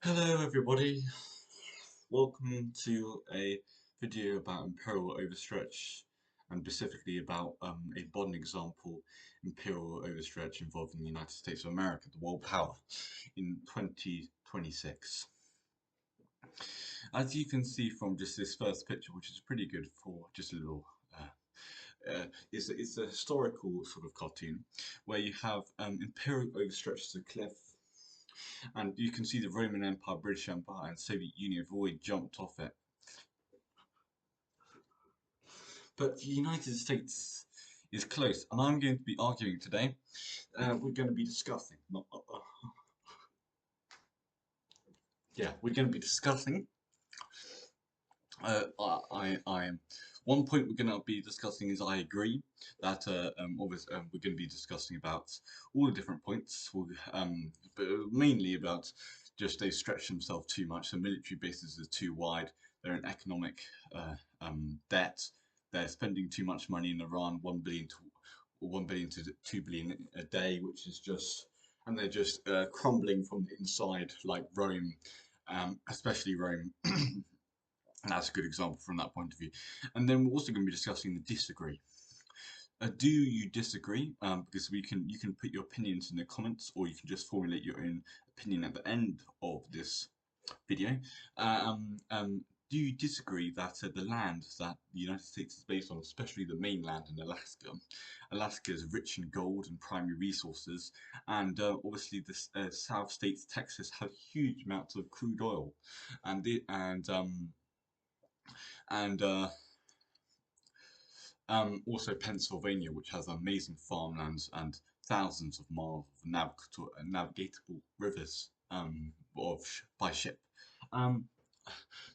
Hello everybody, welcome to a video about imperial overstretch and specifically about a modern example imperial overstretch involving the United States of America, the world power, in 2026. As you can see from just this first picture, which is pretty good for just a little it's a historical sort of cartoon where you have imperial overstretch as a cliff, and you can see the Roman Empire, British Empire, and Soviet Union have already jumped off it. But the United States is close, and I'm going to be arguing today. We're going to be discussing, we're going to be discussing. One point we're going to be discussing is I agree that obviously we're going to be discussing about all the different points, but mainly about just they stretch themselves too much. The military bases are too wide. They're in economic debt. They're spending too much money in Iran, 1 billion to 2 billion a day, which is just, and they're just crumbling from the inside, like Rome, especially Rome. And that's a good example from that point of view. And then we're also going to be discussing the disagree. Do you disagree? Because you can put your opinions in the comments, or you can just formulate your own opinion at the end of this video. Do you disagree that the land that the United States is based on, especially the mainland in Alaska is rich in gold and primary resources, and obviously the South states, Texas, have huge amounts of crude oil, and also Pennsylvania, which has amazing farmlands and thousands of miles of navigatable rivers by ship.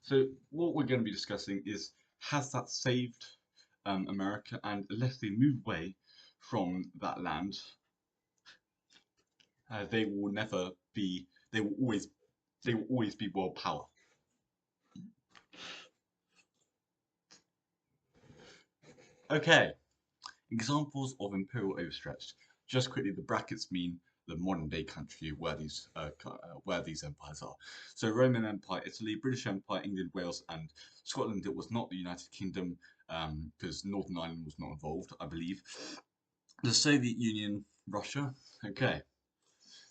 So what we're going to be discussing is, has that saved America? And unless they move away from that land, they will never be. They will always be world power. Okay, examples of imperial overstretch. Just quickly, the brackets mean the modern day country where these empires are. So Roman Empire, Italy, British Empire, England, Wales, and Scotland. It was not the United Kingdom because Northern Ireland was not involved, I believe. The Soviet Union, Russia. Okay,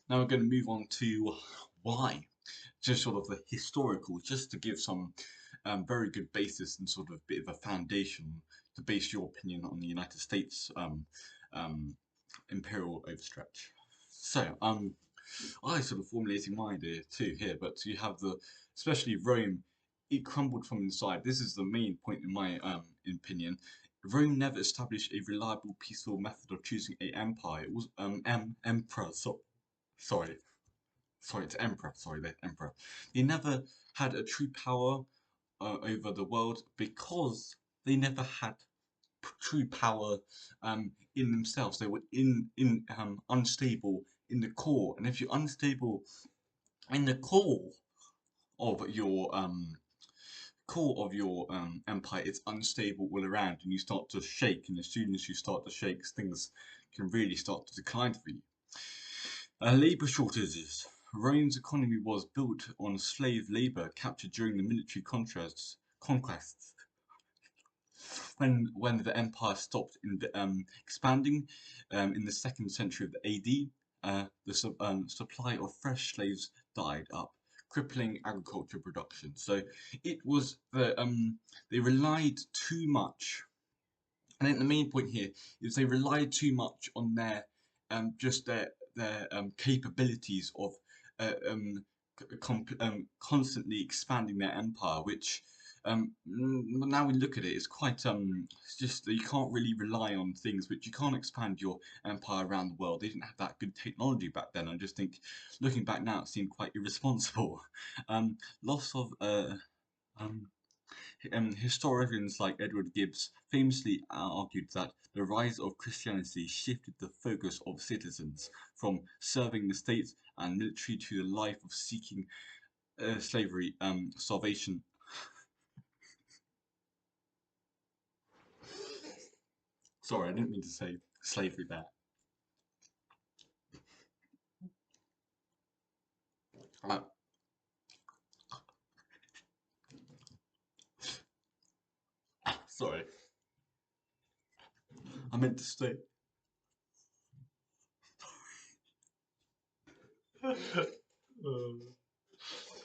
now we're going to move on to why. Just sort of the historical, just to give some very good basis and sort of bit of a foundation to base your opinion on the United States imperial overstretch. So, I sort of formulating my idea too here, but you have especially Rome, it crumbled from inside. This is the main point in my opinion. Rome never established a reliable, peaceful method of choosing a empire. It was emperor. Sorry, it's emperor. Sorry, the emperor. They never had a true power over the world because they never had true power in themselves. They were unstable in the core, and if you're unstable in the of your empire, it's unstable all around, and you start to shake. And as soon as you start to shake, things can really start to decline for you. Labour shortages. Rome's economy was built on slave labour captured during the military conquests. When the empire stopped expanding in the 2nd century of the AD, the supply of fresh slaves died up, crippling agriculture production. So it was they relied too much, and I think the main point here is they relied too much on just their capabilities of constantly expanding their empire, which now we look at it, it's quite it's just that you can't really rely on things which you can't expand your empire around the world. They didn't have that good technology back then. I just think, looking back now, it seemed quite irresponsible. Loss of historians like Edward Gibbs famously argued that the rise of Christianity shifted the focus of citizens from serving the state and military to the life of seeking slavery, salvation. Sorry, I didn't mean to say slavery there. Sorry, I meant to say.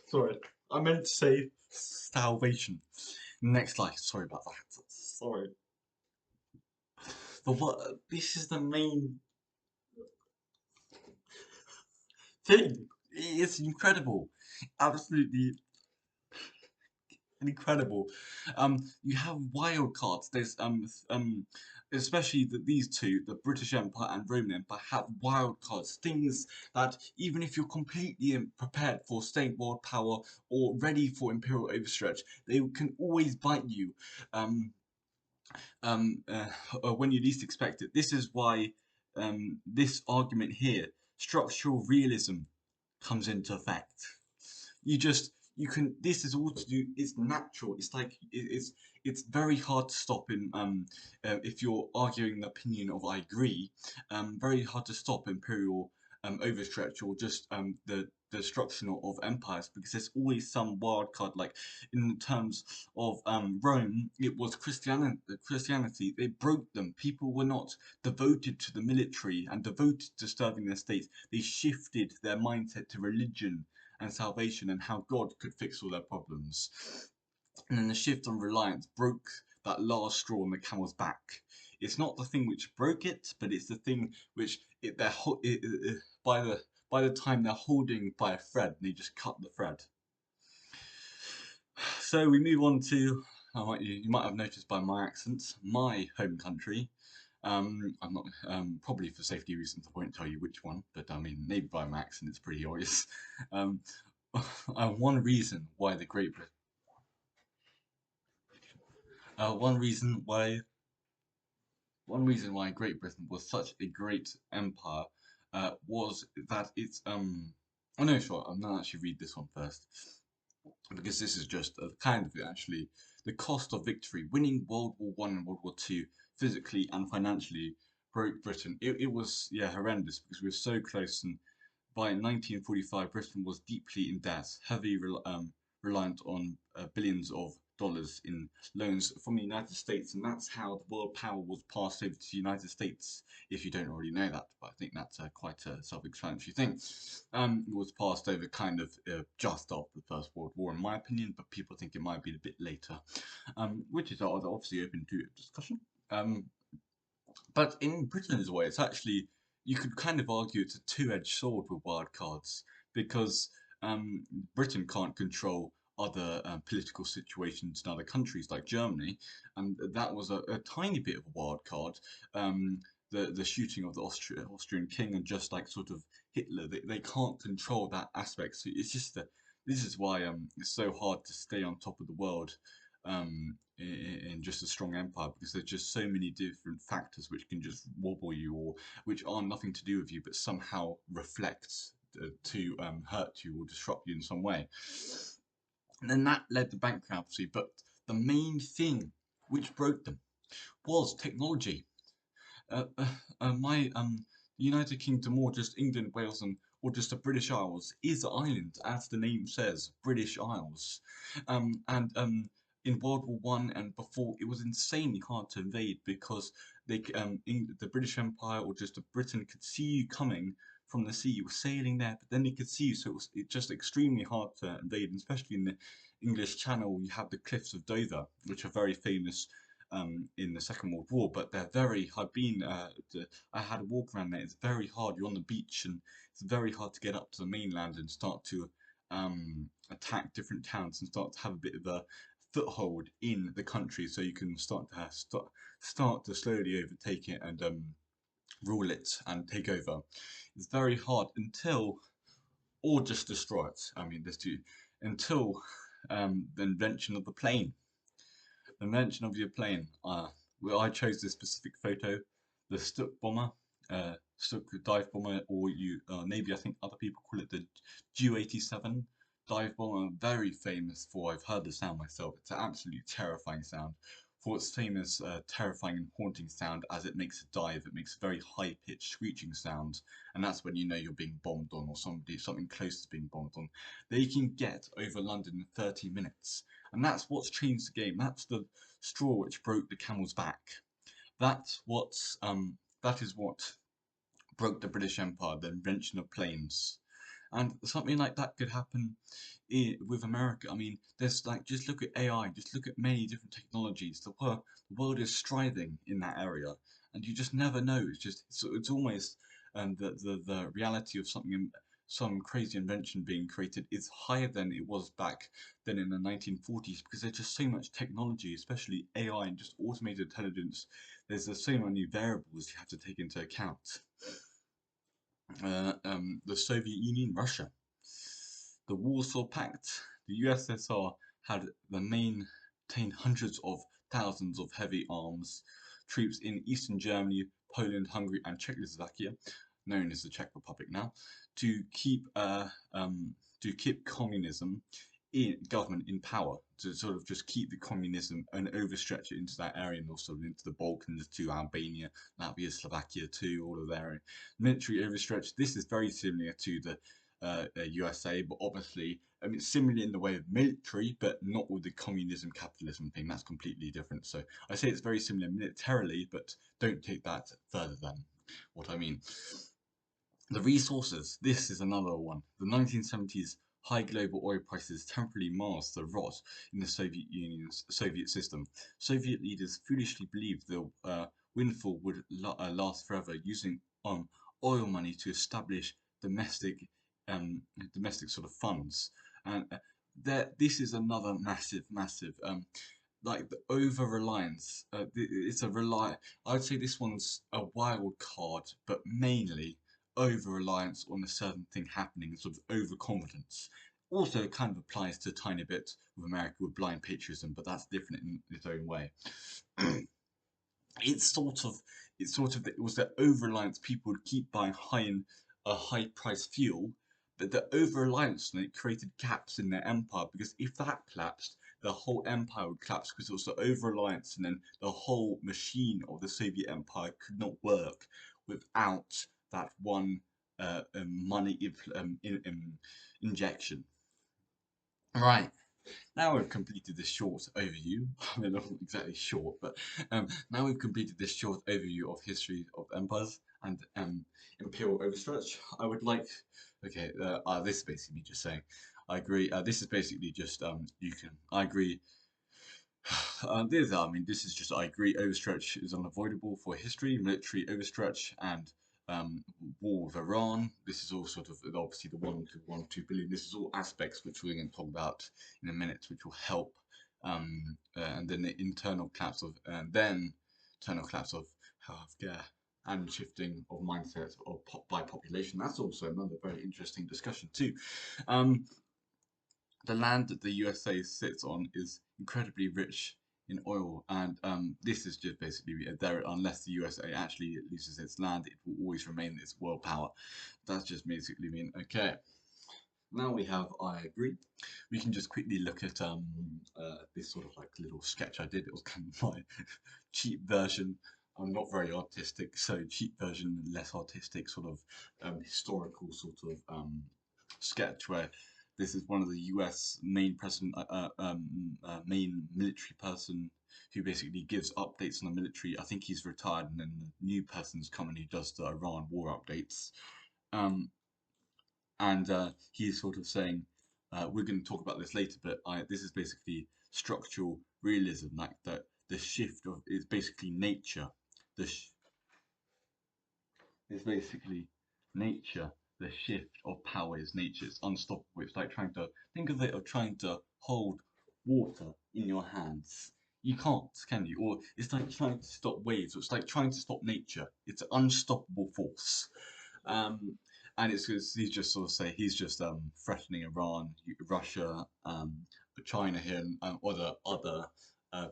Sorry, I meant to say salvation. Next life. Sorry about that. Sorry. But what? This is the main thing. It's incredible. Absolutely incredible. You have wild cards. Especially these two, the British Empire and Roman Empire, have wild cards. Things that even if you're completely prepared for state world power or ready for imperial overstretch, they can always bite you. Um, um, uh, when you least expect it. This is why this argument here, structural realism, comes into effect. You can, this is all to do, it's natural, it's like it's very hard to stop in if you're arguing the opinion of I agree, very hard to stop imperial overstretch or just the destruction of empires, because there's always some wild card. Like in terms of Rome, it was Christianity, they broke them. People were not devoted to the military and devoted to serving their states. They shifted their mindset to religion and salvation and how God could fix all their problems. And then the shift on reliance broke that last straw on the camel's back. It's not the thing which broke it, but it's the thing which by the time they're holding by a thread, they just cut the thread. So we move on to, you might have noticed by my accent, my home country. I'm not, probably for safety reasons, I won't tell you which one, but I mean, maybe by my accent, it's pretty obvious. Um, one reason why the Great Britain, one reason why Great Britain was such a great empire, was that it's oh no, sure, I'm gonna actually read this one first, because this is just a kind of actually the cost of victory. Winning World War One and World War Two physically and financially broke Britain. It was, yeah, horrendous, because we were so close, and by 1945 Britain was deeply in debt, heavily reliant on billions of dollars in loans from the United States, and that's how the world power was passed over to the United States. If you don't already know that, but I think that's quite a self-explanatory thing. It was passed over kind of just after the First World War, in my opinion, but people think it might be a bit later, which is obviously open to discussion. But in Britain's way, it's actually, you could kind of argue it's a two-edged sword with wild cards, because um, Britain can't control other political situations in other countries like Germany, and that was a tiny bit of a wild card. Um, the shooting of the Austrian king, and just like sort of Hitler, they can't control that aspect. So it's just that this is why it's so hard to stay on top of the world in just a strong empire, because there's just so many different factors which can just wobble you, or which are nothing to do with you but somehow reflect to hurt you or disrupt you in some way. And then that led to bankruptcy, but the main thing which broke them was technology. My United Kingdom, or just England, Wales, and or just the British Isles, is an island, as the name says, British Isles. And in World War One and before, it was insanely hard to invade, because the British Empire or just Britain could see you coming from the sea. You were sailing there, but then they could see you, so it just extremely hard to invade, and especially in the English Channel. You have the cliffs of Dover, which are very famous in the Second World War, but they're very. I had a walk around there. It's very hard. You're on the beach, and it's very hard to get up to the mainland and start to attack different towns and start to have a bit of a foothold in the country, so you can start to slowly overtake it and rule it and take over. It's very hard until, or just destroy it. I mean, there's two, until the invention of the plane. The invention of your plane. Well, I chose this specific photo, the Stuck bomber, Stuck dive bomber, or maybe I think other people call it the Ju-87 dive bomber. Very famous for. I've heard the sound myself. It's an absolutely terrifying sound. for its famous terrifying and haunting sound as it makes a dive. It makes a very high-pitched screeching sound, and that's when you know you're being bombed on or something close to being bombed on. They can get over London in 30 minutes, and that's what's changed the game. That's the straw which broke the camel's back. That is what broke the British Empire, the invention of planes. And something like that could happen with America. I mean, there's like, just look at AI, just look at many different technologies. The world is striving in that area, and you just never know. It's almost the reality of some crazy invention being created is higher than it was back then in the 1940s, because there's just so much technology, especially AI and just automated intelligence. There's just so many variables you have to take into account. The Soviet Union, Russia. The Warsaw Pact. The USSR had maintained hundreds of thousands of heavy arms troops in Eastern Germany, Poland, Hungary, and Czechoslovakia, known as the Czech Republic now, to keep communism in government in power, to sort of just keep the communism and overstretch it into that area and also into the Balkans, to Albania, Latvia, Slovakia too, all of their military overstretch. This is very similar to the USA, but obviously, I mean, similar in the way of military, but not with the communism capitalism thing. That's completely different. So I say it's very similar militarily, but don't take that further than what I mean. The resources. This is another one. The 1970s high global oil prices temporarily masked the rot in the Soviet system. Soviet leaders foolishly believed the windfall would last forever, using oil money to establish domestic sort of funds. And this is another massive like the over reliance. I'd say this one's a wild card, but mainly over reliance on a certain thing happening, sort of overconfidence. Also, it kind of applies to a tiny bit with America with blind patriotism, but that's different in its own way. it's sort of it was the over reliance. People would keep buying high price fuel, but the over reliance on it created gaps in their empire, because if that collapsed, the whole empire would collapse, because it was the over reliance, and then the whole machine of the Soviet Empire could not work without that one money injection. Right. Now we've completed this short overview. I mean, not exactly short, but now we've completed this short overview of history of empires and imperial overstretch. I would like, okay, this is basically just saying, I agree. This is basically just I agree. This is just, I agree, overstretch is unavoidable for history, military overstretch, and war with Iran. This is all sort of obviously the 1 to 2 billion. This is all aspects which we're going to talk about in a minute, which will help. And then the internal collapse of, healthcare and shifting of mindsets by population. That's also another very interesting discussion too. The land that the USA sits on is incredibly rich in oil, and this is just basically there. Unless the USA actually loses its land, it will always remain its world power. That's just basically mean okay. Now we have I agree. We can just quickly look at this sort of like little sketch I did. It was kind of my cheap version. I'm not very artistic, so cheap version, less artistic sort of historical sort of sketch where this is one of the U.S. main main military person who basically gives updates on the military. I think he's retired, and then the new person's coming who does the Iran war updates. Um, and he's sort of saying, we're going to talk about this later, but this is basically structural realism, like that the shift of is basically nature. Is basically nature. The shift of power is nature. It's unstoppable. It's like trying to think of it of trying to hold water in your hands. You can't, can you? Or it's like trying to stop waves. Or it's like trying to stop nature. It's an unstoppable force. And it's because he's just sort of say he's just threatening Iran, Russia, China here, and other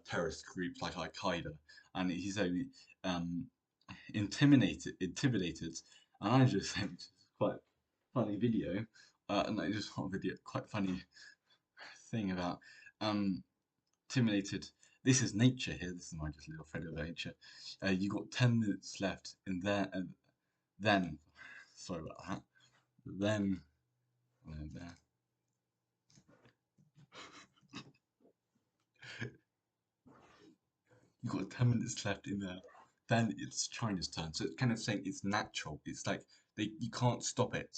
terrorist groups like Al Qaeda, and he's only intimidated, and I just think it's quite funny video, and I just want a video, quite funny thing about intimidated This is nature here. This is my just little thread of nature. You got 10 minutes left, and then, sorry about that. Then, there. You got 10 minutes left in there. Then it's China's turn. So it's kind of saying it's natural. It's like you can't stop it.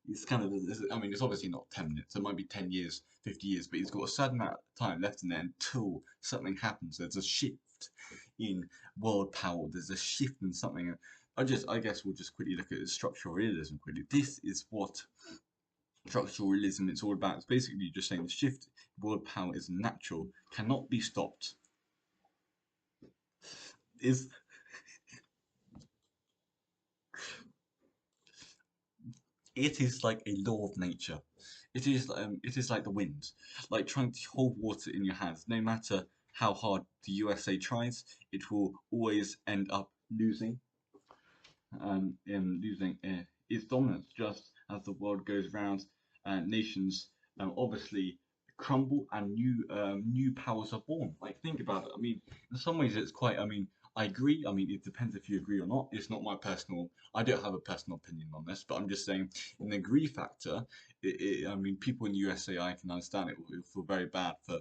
It's kind of, I mean, it's obviously not 10 minutes. It might be 10 years, 50 years, but he's got a certain amount of time left in there until something happens. There's a shift in world power. There's a shift in something. I guess we'll just quickly look at the structural realism quickly. This is what structural realism is all about. It's basically just saying the shift in world power is natural, cannot be stopped. Is It is like a law of nature. It is like the wind, like trying to hold water in your hands. No matter how hard the USA tries, it will always end up losing, in losing its dominance. Just as the world goes round, nations obviously crumble and new powers are born. Like think about it. I mean, in some ways it's quite. I mean, I agree. I mean, it depends if you agree or not. It's not my personal. I don't have a personal opinion on this, but I'm just saying, in the agree factor, I mean, people in the USA, I can understand it will feel very bad for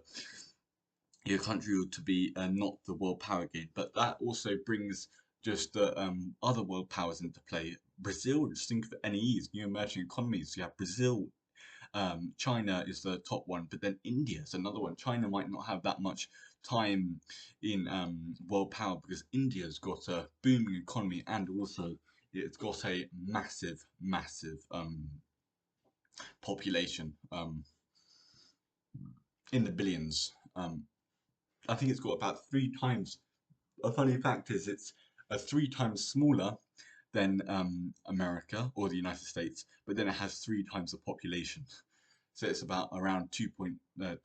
your country to be not the world power again. But that also brings just the other world powers into play. Brazil, just think of NEEs, new emerging economies. You have Brazil, China is the top one, but then India is another one. China might not have that much time in world power because India's got a booming economy and also it's got a massive population in the billions. I think it's got about 3 times. A funny fact is it's 3 times smaller than America or the United States, but then it has 3 times the population. So it's about around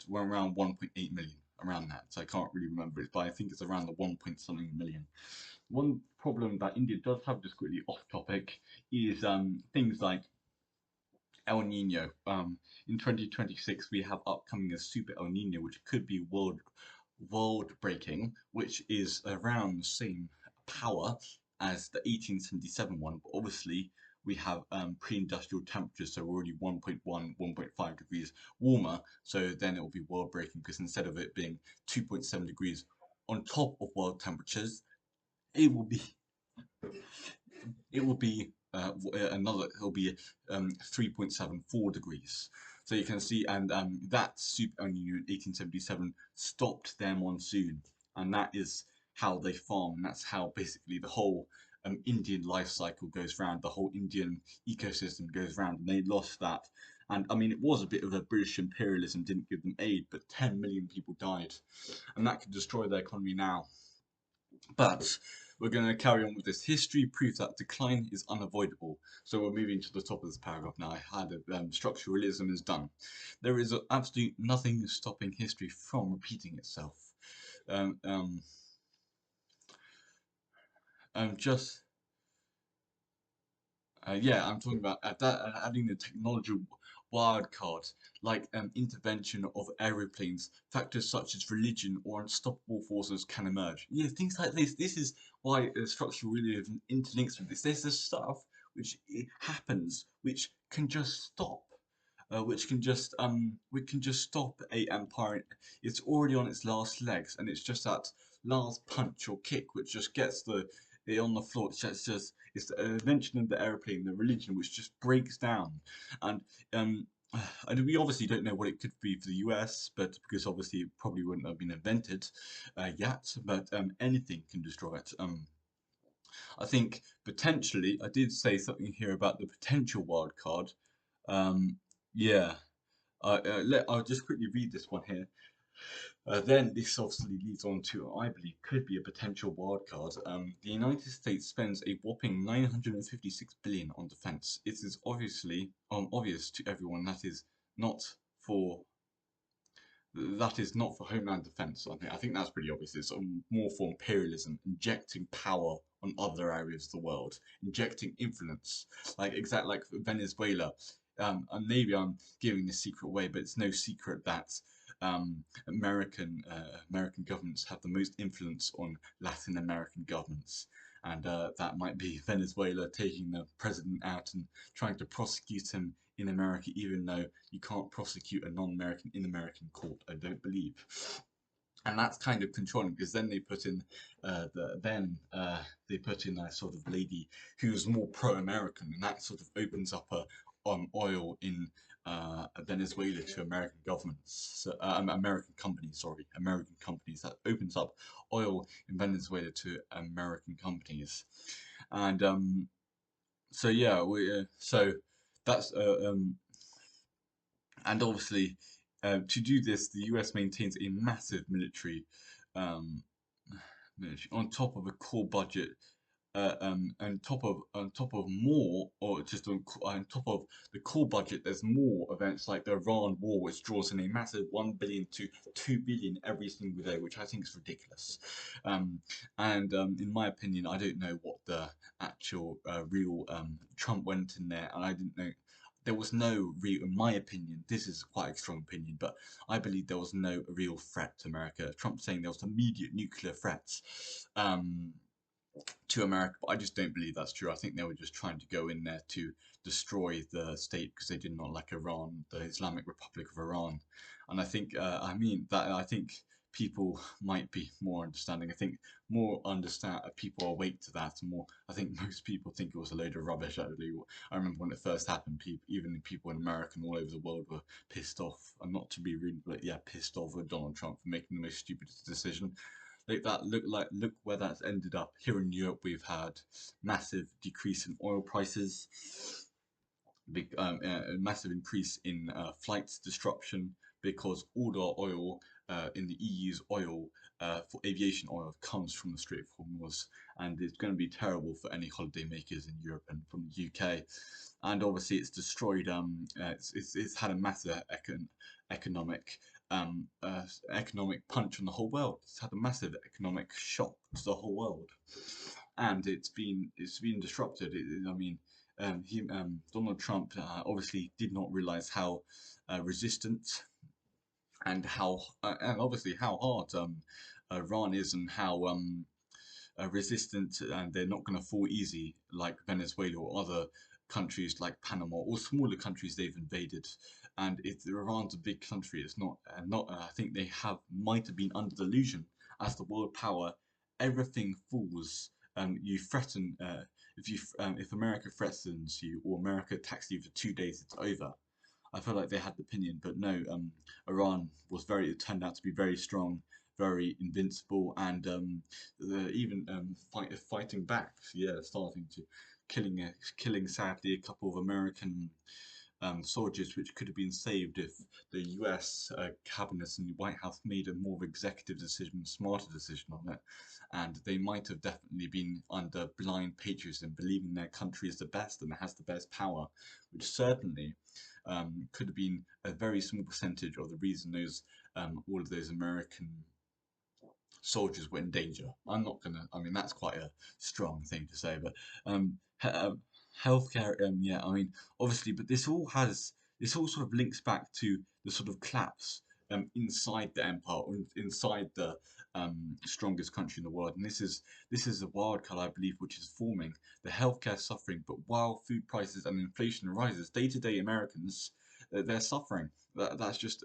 well, around 1.8 million, around that. So I can't really remember it, but I think it's around the 1 point something million. One problem that India does have, just quickly off topic, is things like El Nino. In 2026, we have upcoming a super El Nino, which could be world breaking, which is around the same power as the 1877 one. But obviously, we have pre-industrial temperatures, so we're already 1.1, 1.5 degrees warmer. So then it will be world breaking because instead of it being 2.7 degrees on top of world temperatures, it will be it will be it'll be 3.74 degrees. So you can see, and that super El Nino in 1877 stopped their monsoon, and that is how they farm, and that's how basically the whole Indian life cycle goes round, the whole Indian ecosystem goes round, and they lost that. And I mean, it was a bit of a British imperialism, didn't give them aid, but 10 million people died, and that could destroy their economy now. But we're going to carry on with this. History proves that decline is unavoidable. So we're moving to the top of this paragraph now. I had structuralism is done. There is absolutely nothing stopping history from repeating itself. Um, um, just yeah, I'm talking about adding the technology wildcard, like intervention of aeroplanes, factors such as religion or unstoppable forces can emerge. Yeah, things like this. This is why structural realism interlinks with this. There's this stuff which happens, which can just stop. We can just stop a empire. It's already on its last legs, and it's just that last punch or kick which just gets it on the floor. It's the invention of the aeroplane, the religion, which just breaks down. And um, and we obviously don't know what it could be for the US, but because obviously it probably wouldn't have been invented yet. But anything can destroy it. I think potentially, I did say something here about the potential wild card. Um, yeah, I'll just quickly read this one here. Then this obviously leads on to, I believe, could be a potential wildcard. The United States spends a whopping 956 billion on defense. It is obviously obvious to everyone not for that is not for homeland defense. I think that's pretty obvious. It's more for imperialism, injecting power on other areas of the world, injecting influence, like exact like Venezuela. And maybe I'm giving this secret away, but it's no secret that American governments have the most influence on Latin American governments, and that might be Venezuela taking the president out and trying to prosecute him in America, even though you can't prosecute a non-American in American court, I don't believe. And that's kind of controlling because then they put in a sort of lady who's more pro-American, and that sort of opens up a on oil in Venezuela to American governments, so, American companies, sorry, American companies. That opens up oil in Venezuela to American companies, and so yeah, we so that's and obviously, to do this, the US maintains a massive um, military on top of a core budget, on top of more, or just on top of the core budget. There's more events like the Iran war, which draws in a massive 1 billion to 2 billion every single day, which I think is ridiculous. Um, and in my opinion, I don't know what the actual real Trump went in there, and I didn't know. There was no real, in my opinion, this is quite a strong opinion, but I believe there was no real threat to America. Trump saying there was immediate nuclear threats um, to America, but I just don't believe that's true. I think they were just trying to go in there to destroy the state because they did not like Iran, the Islamic Republic of Iran. And I think, I think people might be more understanding. I think more understand people are awake to that. And more, I think most people think it was a load of rubbish. Actually, I remember when it first happened, even people in America and all over the world were pissed off, and not to be rude, but yeah, pissed off with Donald Trump for making the most stupidest decision. Look where that's ended up. Here in Europe, we've had massive decrease in oil prices, a massive increase in flights disruption because all the oil in the EU's oil for aviation oil comes from the Strait of Hormuz, and it's going to be terrible for any holiday makers in Europe and from the UK. And obviously, it's destroyed. It's had a massive economic economic punch on the whole world. It's had a massive economic shock to the whole world, and it's been disrupted. I mean, Donald Trump obviously did not realize how resistant and obviously how hard Iran is, and how resistant, and they're not going to fall easy like Venezuela or other countries like Panama or smaller countries they've invaded. And if Iran's a big country, it's not. I think they might have been under delusion as the world power. Everything falls. You threaten if America threatens you or America attacks you for 2 days, it's over. I feel like they had the opinion, but no. Iran it turned out to be very strong, very invincible, and even fighting back. Yeah, starting to killing sadly a couple of American soldiers, which could have been saved if the U.S. cabinet and the White House made a more executive decision, smarter decision on it, and they might have definitely been under blind patriotism, believing their country is the best and has the best power, which certainly could have been a very small percentage of the reason all of those American soldiers were in danger. I'm not gonna. I mean, that's quite a strong thing to say, but healthcare. Yeah, I mean, obviously, but this all sort of links back to the sort of collapse inside the empire, or inside the strongest country in the world, and this is a wild card, I believe, which is forming the healthcare suffering. But while food prices and inflation rises, day-to-day Americans they're suffering. That's just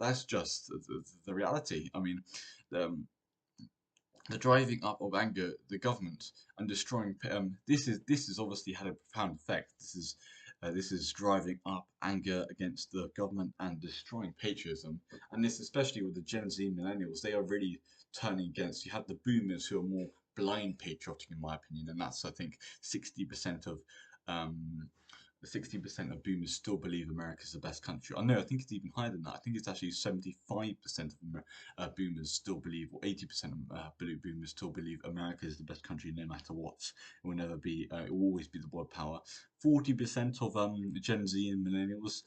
the reality. I mean, um, the driving up of anger, the government, and destroying. This has obviously had a profound effect. This is driving up anger against the government and destroying patriotism. And this, especially with the Gen Z millennials, they are really turning against. You have the boomers who are more blind patriotic, in my opinion, and that's I think 60% of um, 60% of boomers still believe America is the best country. I think it's even higher than that. I think it's actually 75% of boomers still believe, or 80% of boomers still believe America is the best country no matter what. It will never be, it will always be the world power. 40% of Gen Z and millennials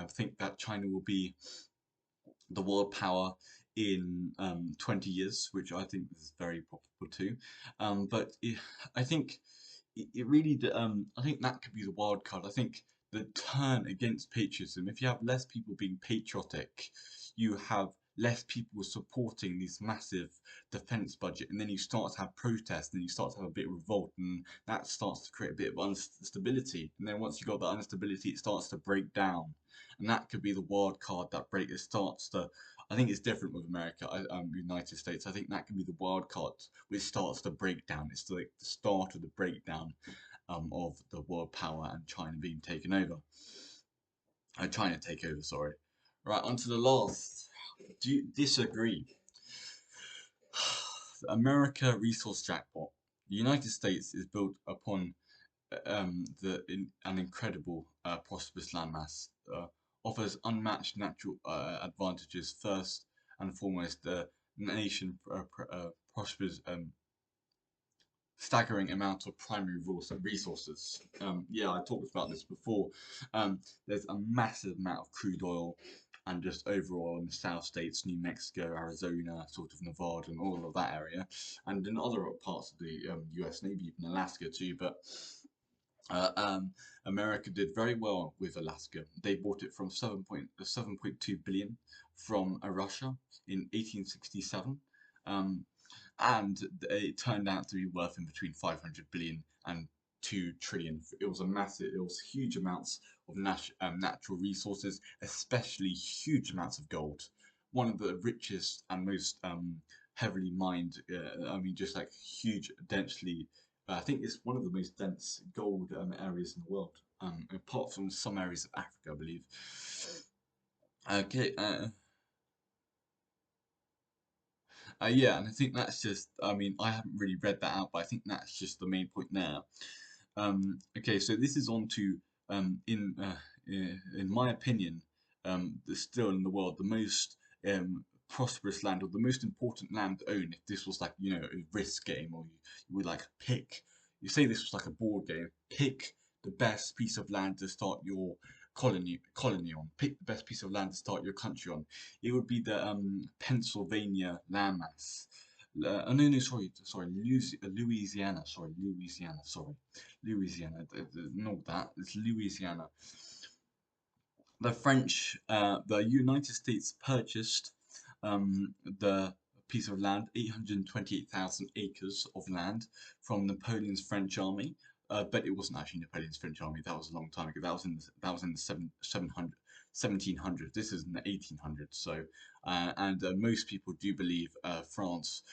think that China will be the world power in 20 years, which I think is very probable too. But I think it really, I think that could be the wild card. I think the turn against patriotism, if you have less people being patriotic, you have less people were supporting these massive defense budget, and then you start to have protests, and you start to have a bit of revolt, and that starts to create a bit of instability. And then once you got that instability, it starts to break down, and that could be the wild card that break. It starts to. I think it's different with America, United States. I think that can be the wild card which starts to break down. It's like the start of the breakdown of the world power and China being taken over. China take over, sorry. Right, on to the last. Do you disagree? The America resource jackpot. The United States is built upon an incredible prosperous landmass, offers unmatched natural advantages. First and foremost, the nation prospers staggering amount of primary resources. Yeah, I talked about this before. There's a massive amount of crude oil and just overall in the South States, New Mexico, Arizona, sort of Nevada, and all of that area, and in other parts of the US, maybe even Alaska too. But uh, um, America did very well with Alaska. They bought it from 7.2 billion from Russia in 1867. Um, and it turned out to be worth in between 500 billion and 2 trillion. It was a massive, it was huge amounts of natural resources, especially huge amounts of gold. One of the richest and most heavily mined, I mean, just like huge, densely, I think it's one of the most dense gold areas in the world, apart from some areas of Africa, I believe. Okay, yeah, and I think that's just, I mean, I haven't really read that out, but I think that's just the main point there. Okay, so this is on to, in my opinion, still in the world, the most prosperous land or the most important land to own. If this was like, a risk game, or you would like pick, you say this was like a board game, pick the best piece of land to start your colony on. Pick the best piece of land to start your country on. It would be the Pennsylvania landmass. No, no, sorry, Louisiana, Louisiana, not that, it's Louisiana. The United States purchased the piece of land, 828,000 acres of land from Napoleon's French army. But it wasn't actually Napoleon's French army. That was a long time ago. That was in the 1700s. This is in the 1800s. So, and most people do believe France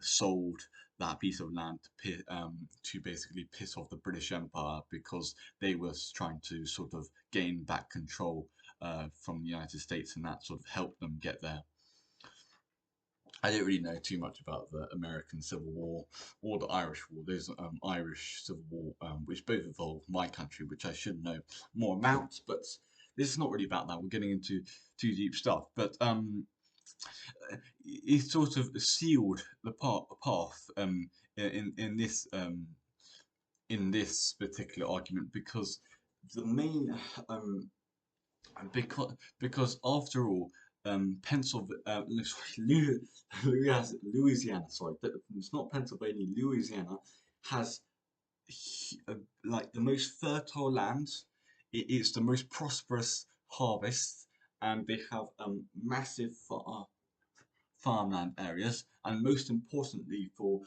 sold that piece of land to basically piss off the British Empire, because they were trying to sort of gain back control from the United States, and that sort of helped them get there. I don't really know too much about the American Civil War or the Irish War. There's Irish Civil War, which both involve my country, which I should know more about. But this is not really about that. We're getting into too deep stuff. But it sort of sealed the path in this particular argument, because the main because after all, Pennsylvania, Louisiana, sorry, it's not Pennsylvania, Louisiana has like the most fertile land. It's the most prosperous harvest, and they have massive farmland areas, and most importantly for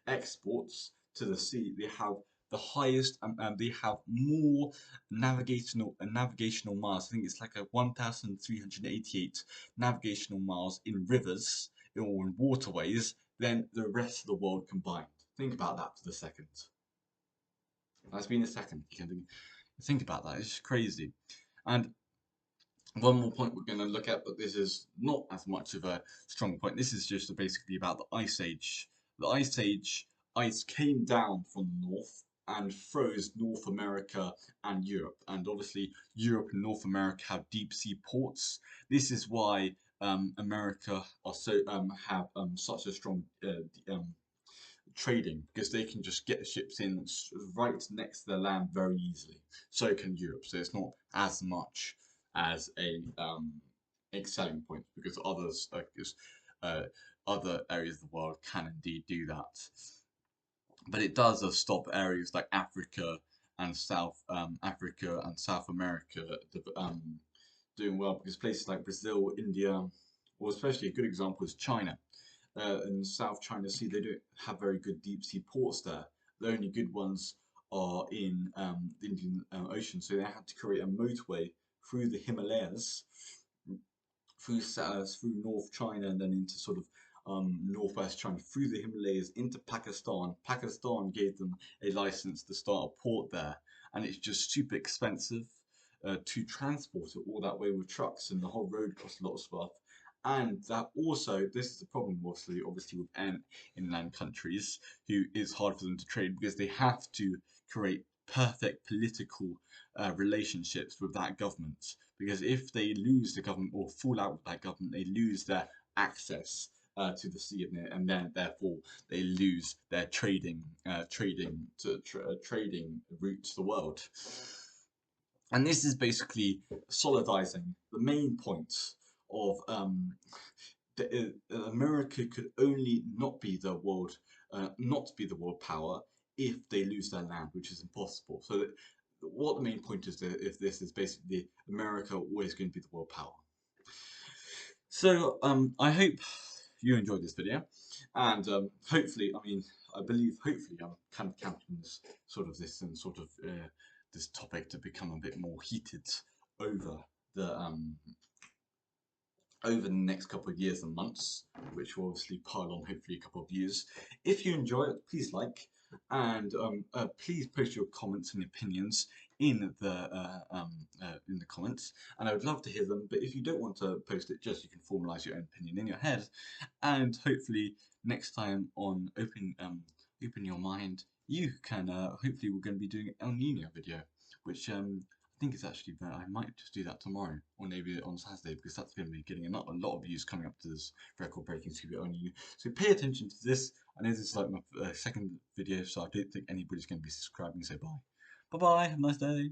exports to the sea, they have the highest, they have more navigational miles. I think it's like a 1,388 navigational miles in rivers or in waterways than the rest of the world combined. Think about that for a second. That's been a second. You can think about that. It's crazy. And one more point we're going to look at, but this is not as much of a strong point. This is just basically about the Ice Age. The Ice Age, ice came down from the north and froze North America and Europe. And obviously, Europe and North America have deep sea ports. This is why America also have such a strong trading, because they can just get the ships in right next to the land very easily. So can Europe. So it's not as much as a selling point, because uh, other areas of the world can indeed do that. But it does stop areas like Africa and South America doing well, because places like Brazil, India, or especially a good example is China. In the South China Sea, they don't have very good deep sea ports there. The only good ones are in the Indian Ocean, so they had to create a motorway through the Himalayas, through North China, and then into sort of northwest China, through the Himalayas into Pakistan. Pakistan gave them a license to start a port there, and it's just super expensive to transport it all that way with trucks, and the whole road costs a lot of stuff. And that also, this is the problem obviously with inland countries, who is hard for them to trade because they have to create perfect political relationships with that government. Because if they lose the government or fall out with that government, they lose their access to the sea, and then therefore they lose their trading route to the world. And this is basically solidizing the main point of America could only not be the world power if they lose their land, which is impossible. So what the main point is that if this is basically America always going to be the world power. So I hope you enjoyed this video, and hopefully, I believe hopefully I'm kind of counting this topic to become a bit more heated over the um, over the next couple of years and months, which will obviously pile on hopefully a couple of views. If you enjoy it, please like, and please post your comments and opinions in the comments, and I would love to hear them. But if you don't want to post it, just you can formalize your own opinion in your head, and hopefully next time on Open Your Mind, you can hopefully we're going to be doing an El Nino video, which I think it's actually better. I might just do that tomorrow or maybe on Saturday because that's going to be getting a lot of views coming up to this record-breaking Super El Nino. So pay attention to this. I know this is like my second video, so I don't think anybody's going to be subscribing. So bye. Bye bye. Have a nice day.